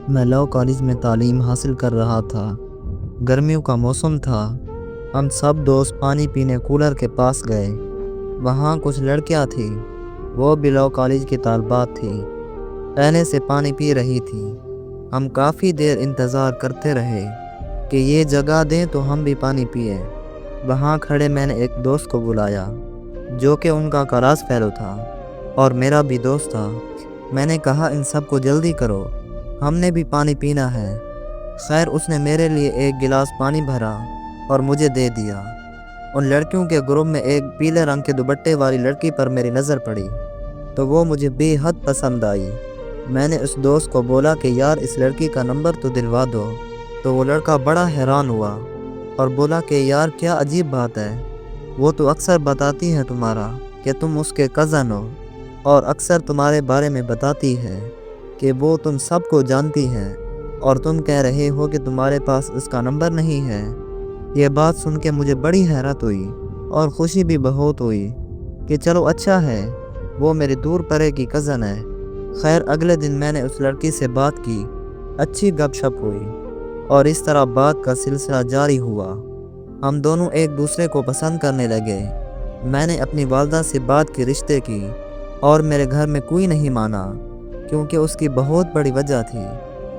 میں law college میں تعلیم حاصل کر رہا تھا۔ گرمیوں کا موسم تھا۔ ہم سب دوست پانی پینے کولر کے پاس گئے۔ وہاں کچھ لڑکیاں تھیں، وہ بھی لاء کالج کی طالبات تھیں، پہلے سے پانی پی رہی تھیں۔ ہم کافی دیر انتظار کرتے رہے کہ یہ جگہ دیں تو ہم بھی پانی پئیں۔ وہاں کھڑے میں نے ایک دوست کو بلایا جو کہ ان کا کلاس فیلو تھا اور میرا بھی دوست تھا۔ میں نے کہا ان سب کو جلدی کرو، ہم نے بھی پانی پینا ہے۔ خیر اس نے میرے لیے ایک گلاس پانی بھرا اور مجھے دے دیا۔ ان لڑکیوں کے گروپ میں ایک پیلے رنگ کے دوپٹے والی لڑکی پر میری نظر پڑی تو وہ مجھے بے حد پسند آئی۔ میں نے اس دوست کو بولا کہ یار اس لڑکی کا نمبر تو دلوا دو، تو وہ لڑکا بڑا حیران ہوا اور بولا کہ یار کیا عجیب بات ہے، وہ تو اکثر بتاتی ہے تمہارا کہ تم اس کے کزن ہو، اور اکثر تمہارے بارے میں بتاتی ہے کہ وہ تم سب کو جانتی ہے، اور تم کہہ رہے ہو کہ تمہارے پاس اس کا نمبر نہیں ہے۔ یہ بات سن کے مجھے بڑی حیرت ہوئی اور خوشی بھی بہت ہوئی کہ چلو اچھا ہے، وہ میری دور پرے کی کزن ہے۔ خیر اگلے دن میں نے اس لڑکی سے بات کی، اچھی گپ شپ ہوئی اور اس طرح بات کا سلسلہ جاری ہوا۔ ہم دونوں ایک دوسرے کو پسند کرنے لگے۔ میں نے اپنی والدہ سے بات کی رشتے کی، اور میرے گھر میں کوئی نہیں مانا کیونکہ اس کی بہت بڑی وجہ تھی۔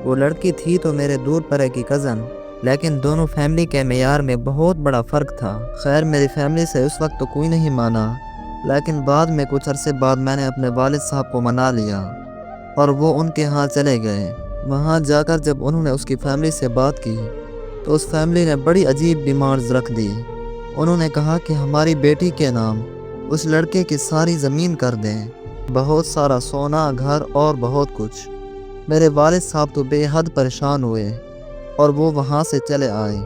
وہ لڑکی تھی تو میرے دور پرے کی کزن، لیکن دونوں فیملی کے معیار میں بہت بڑا فرق تھا۔ خیر میری فیملی سے اس وقت تو کوئی نہیں مانا، لیکن بعد میں کچھ عرصے بعد میں نے اپنے والد صاحب کو منا لیا اور وہ ان کے ہاں چلے گئے۔ وہاں جا کر جب انہوں نے اس کی فیملی سے بات کی تو اس فیملی نے بڑی عجیب ڈیمانڈز رکھ دی۔ انہوں نے کہا کہ ہماری بیٹی کے نام اس لڑکے کی ساری زمین کر دیں، بہت سارا سونا، گھر اور بہت کچھ۔ میرے والد صاحب تو بے حد پریشان ہوئے اور وہ وہاں سے چلے آئے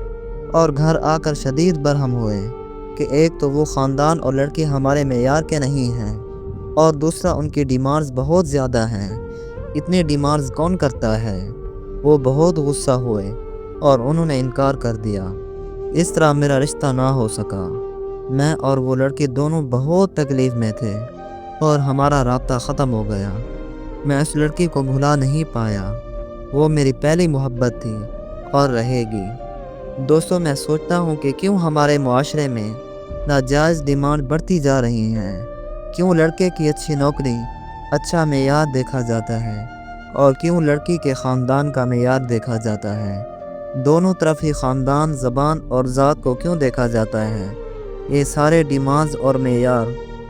اور گھر آ کر شدید برہم ہوئے کہ ایک تو وہ خاندان اور لڑکی ہمارے معیار کے نہیں ہیں، اور دوسرا ان کی ڈیمانڈز بہت زیادہ ہیں، اتنی ڈیمانڈز کون کرتا ہے۔ وہ بہت غصہ ہوئے اور انہوں نے انکار کر دیا۔ اس طرح میرا رشتہ نہ ہو سکا۔ میں اور وہ لڑکی دونوں بہت تکلیف میں تھے اور ہمارا رابطہ ختم ہو گیا۔ میں اس لڑکی کو بھلا نہیں پایا، وہ میری پہلی محبت تھی اور رہے گی۔ دوستوں میں سوچتا ہوں کہ کیوں ہمارے معاشرے میں ناجائز ڈیمانڈ بڑھتی جا رہی ہیں، کیوں لڑکے کی اچھی نوکری، اچھا معیار دیکھا جاتا ہے، اور کیوں لڑکی کے خاندان کا معیار دیکھا جاتا ہے۔ دونوں طرف ہی خاندان، زبان اور ذات کو کیوں دیکھا جاتا ہے۔ یہ سارے ڈیمانڈز اور معیار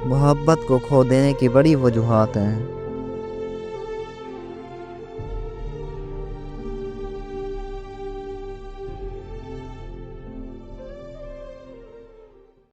محبت کو کھو دینے کی بڑی وجوہات ہیں۔